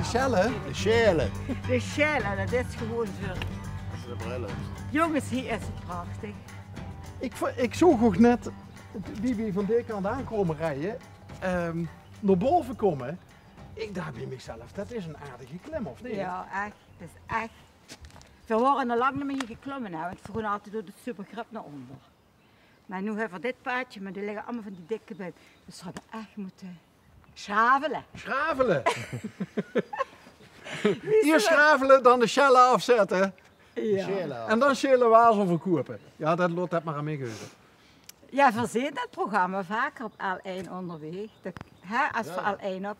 schellen? De schelen. De schellen, dat is gewoon voor... Dat is de brillen. Jongens, hier is het prachtig. Ik zag ook net die we van deze kant aankomen rijden, naar boven komen. Ik dacht bij mezelf, dat is een aardige klim, of niet? Ja, echt. Dat is echt. We waren al lang niet meer hier geklommen, nou, want we gaan altijd door de supergrip naar onder. Maar nu hebben we dit paadje, maar die liggen allemaal van die dikke bed. Dus we hadden echt moeten schavelen. Schravelen! Eerst schravelen, dan de schellen afzetten. Ja. Schelen. En dan schillen wazel verkopen. Ja, dat loopt dat maar aan meegeven. Ja, we zien dat programma vaker op L1 onderweg. Als we L1 op.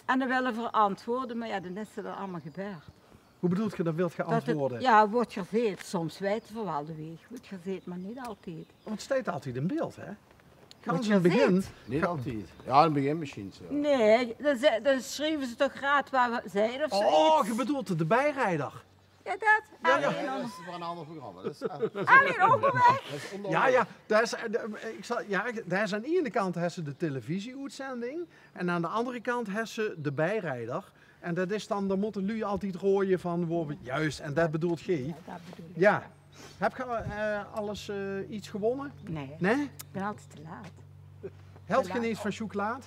En dan willen we antwoorden, maar ja, dan is het er allemaal gebeurd. Hoe bedoelt je dat wilt je antwoorden? Ja, wordt gezegd. Soms weten we wel de weg. Wordt gezegd, maar niet altijd. Want het staat altijd in beeld, hè? Gaan Wordt ze in het begin? gezegd? Niet altijd. Ja, in het begin misschien zo. Nee, dan schrijven ze toch graag waar we zijn of zo. Oh, je bedoelt de bijrijder. Ja, dat. Ja, Dat Alleen is voor een ander programma. Dat is, Alleen onderweg. dat is onder- Ja, daar is, daar is aan de ene kant hebben ze de televisieuitzending en aan de andere kant hebben ze de bijrijder. En dat is dan moeten jullie altijd rooien van waar we juist, en dat bedoelt G. Ja, dat bedoel ik. Ja. Heb je alles iets gewonnen? Nee, Nee? ik ben altijd te laat. Held je niet van chocolade?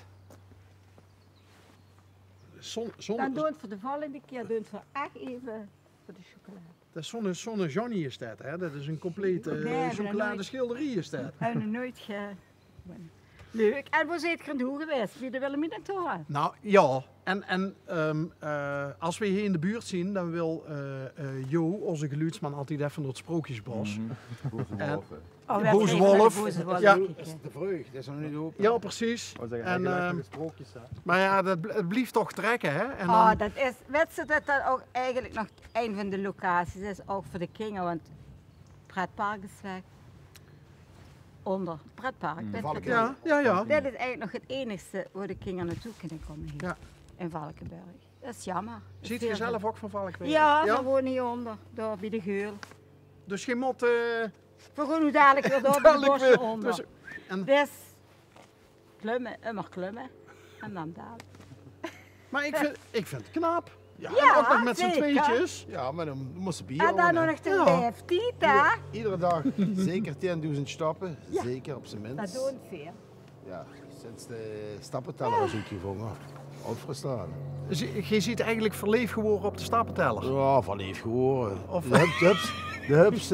Dan doen we het voor de volgende keer, doen we het echt even voor de chocolade. Dat is zonne Johnny is dat, hè? Dat is een complete Nee, chocoladeschilderie is dat. Hebben we nooit Leuk. En waar zit je aan toe geweest? Wie willen we naartoe gaan? Nou ja, en als we hier in de buurt zien, dan wil Jo, onze geluidsman, altijd even naar het Sprookjesbos. En- Oh, De boze wolf. Ja. Dat is de vreugd, dat is nog niet open. Ja, precies. En, sprookjes, hè? maar ja, het blijft toch trekken, hè? En Oh, dan, dat is, weet je dat dat ook eigenlijk nog een van de locaties is, ook voor de kinderen, want het pretpark is weg. Onder het pretpark. weet je Valkenburg. dat? ja. Dit is eigenlijk nog het enigste waar de kinderen naartoe kunnen komen hier. Ja. In Valkenburg. Dat is jammer. Dat is Ziet je heel zelf ook van Valkenburg? Ja, we wonen hieronder, daar bij de geul. Dus je moet... We gaan nu dadelijk weer door bij de dadelijk bosje weer. onder. Dus- en- Dus klimmen, immer klimmen. En dan dadelijk. maar ik vind het knap. Ja, Ja, Ook nog met z'n zeker. tweetjes. ja, maar dan moesten bier En dan houden, nog hè. de Ja. leeftijd, hè? Iedere dag zeker 10.000 stappen, Ja. zeker op zijn Dat minst. doen veel. Ja, sinds de stappenteller is uitgevonden. Uitverstaan. Dus je ziet eigenlijk verleefd geworden op de stappenteller. Ja, van lief geworden. Of- De hubs,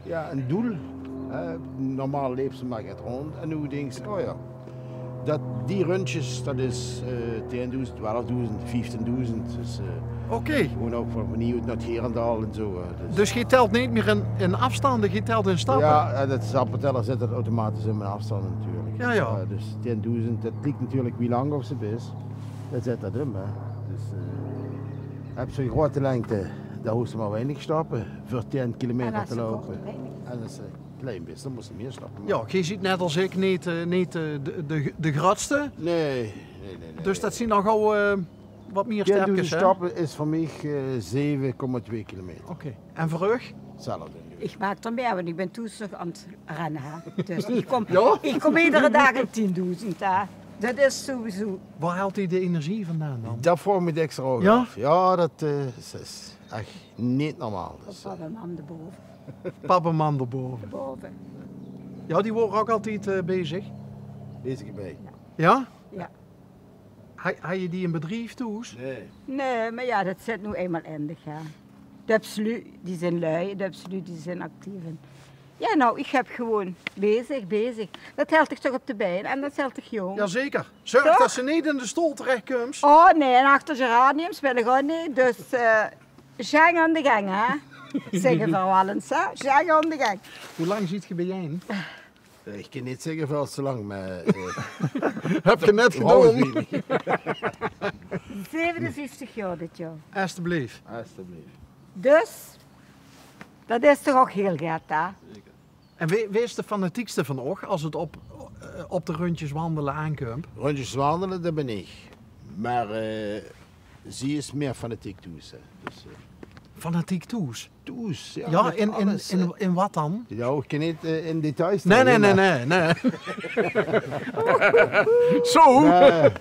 ja, een doel. Normaal leeft ze maar het rond. En nu denk je, oh ja, die rundjes, dat is 10.000, 12.000, 15.000. Dus Oké. gewoon ook van benieuwd naar het Herendal en zo. Dus je telt niet meer in afstanden, je telt in stappen. Ja, en dat stappenteller zit er automatisch in mijn afstand natuurlijk. Ja. Dus 10.000, dat lijkt natuurlijk wie lang of ze is. Dat zit dat in, hè. Dus heb je een grote lengte, dan hoeft ze maar weinig stappen voor 10 En kilometer als te ze lopen. korte benen. En als ze klein is, dan moet ze meer stappen. Ja, je ziet net als ik niet de grootste. Nee. Dus dat zien dan gauw wat meer 10.000 sterkjes, hè? stappen is voor mij 7,2 kilometer. Oké. En voor u? Hetzelfde. Ik maak er meer, want ik ben toezicht aan het rennen. Hè. Dus ik kom, Ja? ik kom iedere dag een 10.000. Hè. Dat is sowieso. Waar haalt hij de energie vandaan dan? Dat vormt me extra ogen Ja? af. Ja, dat is echt niet normaal. Op Dus, een man erboven. Pappenman erboven. Boven. Ja, die worden ook altijd bezig. bezig bij. Ja? Ja. Had je die in bedrijf toes? Nee. Nee, maar ja, dat zit nu eenmaal in de gaan. De absoluut, die zijn lui, de absoluut, die zijn actief. Ja, nou, ik heb gewoon bezig. Dat helpt ik toch op de been en dat helpt ik jong. Jazeker. Zorg Toch? dat ze niet in de stoel terechtkomt. Oh nee, en achter geraniums wil ik ook niet. Dus gang aan de gang, hè? Zeggen we wel eens, hè? Gang aan de gang. Hoe lang ziet je bij jij? Ik kan niet zeggen veel te lang, maar... Heb je net Hou gedaan? het niet. 57 jaar dit jaar. Alsjeblieft. Alsjeblieft. Dus, dat is toch ook heel gek, hè? En wie is de fanatiekste van och als het op de rondjes wandelen aankomt? Rondjes wandelen, dat ben ik. Maar ze is meer fanatiek toe. Dus, Fanatiek toes. toes. Ja, met alles, in wat dan? Ja, ik kan niet in details Nee. treden, Zo! maar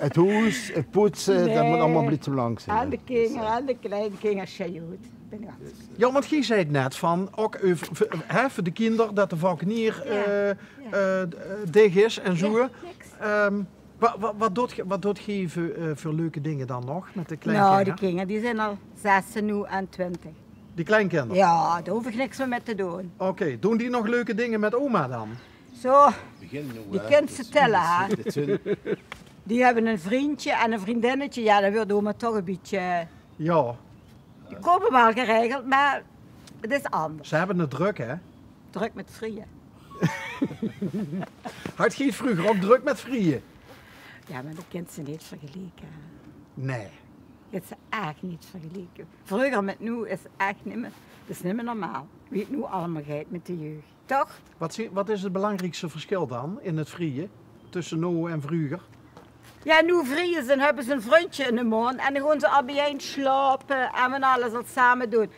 het huis, het poetsen, dat Nee. moet allemaal blitzen langs zijn. En de kinderen en de kleine kinderen, goed. Ja, want jij zei het net van, ook voor de kinderen, dat de valkenier dicht is en zo. Ja, niks. Wat doet je voor leuke dingen dan nog met de Nou, kleinkinderen? die kinderen die zijn al 6 nu en 20. Die kleinkinderen? Ja, daar hoef ik niks meer mee te doen. Oké, doen die nog leuke dingen met oma dan? Zo, Begin nu, die hè. kunt ze tellen, hè. Dit zijn- Die hebben een vriendje en een vriendinnetje. Ja, dat wil oma toch een beetje... Ja, Die komen wel geregeld, maar het is anders. ze hebben het druk hè? Druk met vrieën. Had je het vroeger ook druk met vrieën? Ja, maar dat kunt ze niet vergelijken. Hè. Nee. Het is echt niet vergelijken. Vroeger met nu is echt niet meer, dat is niet meer normaal. Wie het nu allemaal gaat met de jeugd. Toch? Wat is het belangrijkste verschil dan in het vrieën tussen nu en vroeger? Ja, nu vrieën ze en hebben ze een vriendje in de mond en dan gaan ze al bijeen slapen en we alles al samen doen.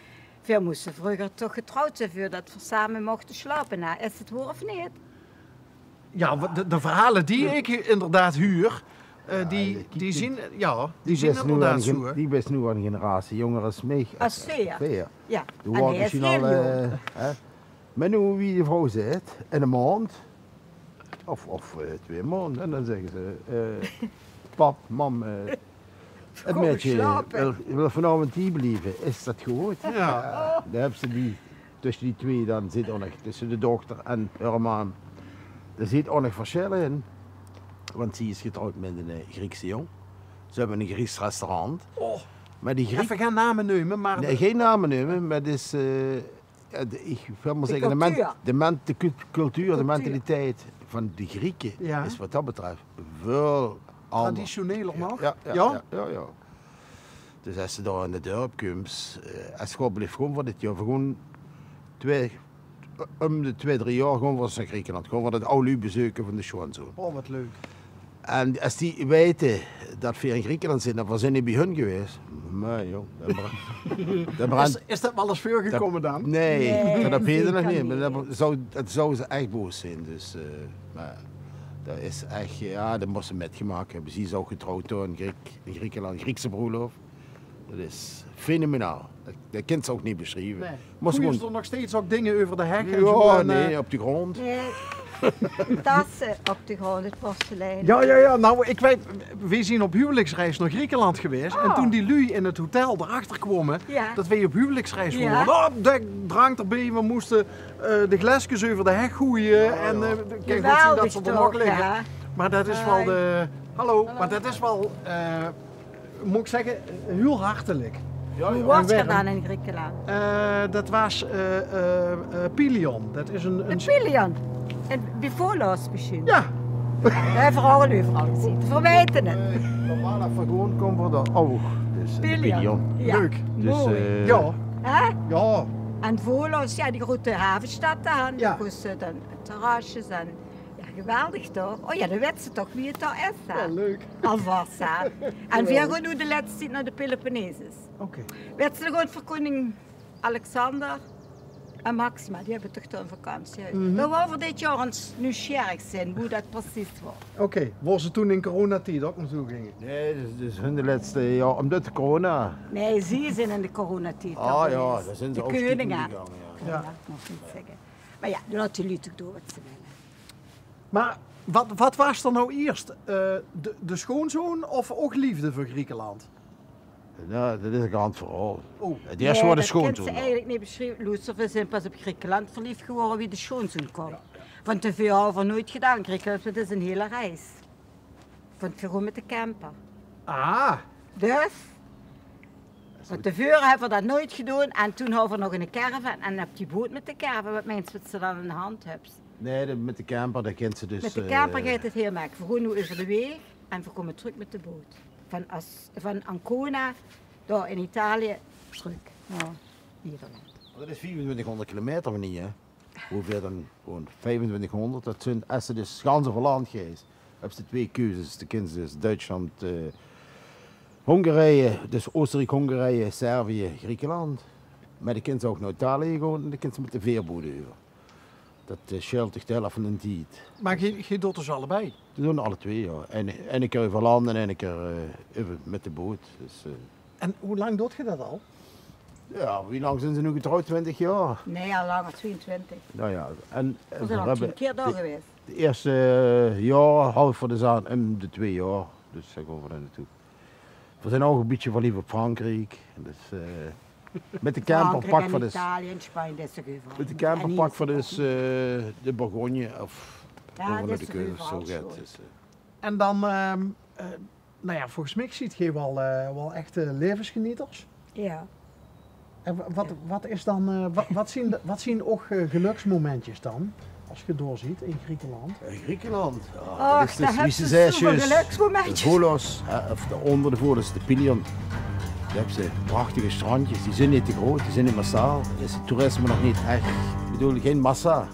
Veel moesten vroeger toch getrouwd zijn voordat we samen mochten slapen. Nou, is het waar of niet? Ja, de verhalen die ik inderdaad huur, die zien best nu inderdaad aan zo. die best nu aan een generatie jonger als mij. Als zeer. Veer. Ja, Toen en was hij is misschien heel al, jong. maar nu wie de vrouw zit, in een maand, of 2 maanden, en dan zeggen ze, pap, mam, het Kom meisje slapen. wil vanavond hier blijven, is dat goed? Ja. Dan hebben ze die, tussen die twee, dan zit ook nog, tussen de dochter en haar man, er zit ook nog verschillen in. Want ze is getrouwd met een Griekse jong. Ze hebben een Grieks restaurant. Oh, Maar die Griek... even geen namen nemen, maar Nee, geen namen nemen, maar het is, ik wil maar De zeggen, cultuur. de cultuur, de mentaliteit van de Grieken Ja. is wat dat betreft veel anders. traditioneler nog. Ja. Dus als ze daar in de dorp komt, als je gewoon blijft gewoon voor dit jaar, gewoon om de 2-3 jaar gewoon voor naar Griekenland, gewoon voor het oude bezoeken van de schoonzoon. Oh, wat leuk. En als die weten dat we in Griekenland zitten, dan zijn die bij hun geweest. Maar joh, dat brandt. Is dat wel eens voorgekomen dan? Nee, dat weet je nog zeker niet. Maar niet. dat zou ze echt boos zijn. Dus, maar dat is echt, ja, dat moest ze metgemaakt hebben. Ze is ook getrouwd door in Griekenland, Griekse bruiloft. Dat is fenomenaal. Dat kind ze ook niet beschrijven. Nee. Moest Groeien gewoon, er nog steeds ook dingen over de hek en zo? ja, En, nee, op de grond. Nee, tassen op de grond, het porselein. Ja. Nou, ik weet, we zijn op huwelijksreis naar Griekenland geweest. En Oh. toen die lui in het hotel erachter kwamen Ja. dat wij op huwelijksreis Ja. waren. Oh, de drank erbij, we moesten de glaasjes over de hek gooien. En kijk, goed zien dat ze er nog toch, liggen. ja. Maar dat is wel de... Hallo, maar dat is wel, moet ik zeggen, heel hartelijk. Hoe was en het warm. dan in Griekenland? Dat was Pilion. Dat is een Een Pilion. En Bifolos misschien. ja, We hebben overal gezien. We weten het. Normaal als we gewoon komen voor de oog. Dus de Pilion. Ja, leuk. Dus, mooi. ja, Hè? ja. En Volos, ja, die grote havenstad daar. Ja. Die moesten dan terrasjes en... Ja, geweldig toch? Oh ja, dan weet ze toch wie het daar is. Hè? Ja, leuk. Alvast, hè? En we gaan nu de laatste tijd naar de Peloponnesus. Oké. Weet ze gewoon voor koning Alexander en Maxima, die hebben toch daar een vakantie. Dan wou we dit jaar ons nieuwsgierig zijn hoe dat precies was. Oké, waar ze toen in coronatijd ook naartoe gingen. Nee, dus hun de laatste jaar, omdat de corona. Nee, ze zijn in de coronatijd. Ah toch ja, geweest. daar zijn ze de ook koningen. stiekem gegaan. Ja. Ja, dat mag ik niet zeggen. Maar ja, laten jullie toch doen wat ze willen. Maar wat was er nou eerst? De schoonzoon of ook liefde voor Griekenland? Nou, dat is een grand verhaal. Oh. Het eerste was de dat kan schoonzoon. ze eigenlijk niet beschrijven. Lucifer, we zijn pas op Griekenland verliefd geworden wie de schoonzoon kwam. Want te veel hebben we nooit gedaan. Griekenland, dat is een hele reis. Want we gaan met de camper. Ah, Dus, want tevoren hebben we dat nooit gedaan. En toen hadden we nog een caravan. En op die boot met de caravan, wat mensen wat ze dan in de hand hebben. Nee, met de camper, dat kent ze dus. Met de camper gaat het heel makkelijk. We gaan nu over de weg en we komen terug met de boot. Van Ancona, daar in Italië, terug naar Nederland. Dat is 2400 kilometer van hier. Hè. Hoeveel dan? Gewoon 2500. Dat zijn, als ze dus ganse verland geest, hebben ze 2 keuzes. De kinderen dus Duitsland, Hongarije, dus Oostenrijk, Hongarije, Servië, Griekenland. Maar de kind ook naar Italië gaan en de kind met de veerboot over. Dat scheelt toch de helft van de tijd. Maar je doet dus allebei? We doen alle twee, ja. En een keer over land en een keer met de boot. Dus, En hoe lang doet je dat al? ja, wie lang zijn ze nu getrouwd? 20 jaar? Nee, al langer, 22. Nou ja, en We zijn al 10 keer daar geweest. de eerste jaar half voor de zaan en de 2 jaar. Dus daar gaan we daar naartoe. We zijn ook een beetje verliefd op Frankrijk. Dus, met de camper pak voor Italië en Spanje, dat is toch overal. met de camper En pak voor hier- de Bourgogne of Ja, over dat naar is de toch keuken overal zo zo. gaat. Dus, En dan, nou ja, volgens mij ziet je wel echte levensgenieters. Ja. En wat is dan, wat zien ook geluksmomentjes dan, als je doorziet in Griekenland? Griekenland. Och, dat is daar dus, heb wie je ze zei, zoveel juist, geluksmomentjes. de Volos, of de onder de Volos, de Pilion. Daar hebben ze prachtige strandjes, die zijn niet te groot, die zijn niet massaal. Is het toerisme nog niet echt, ik bedoel geen massa.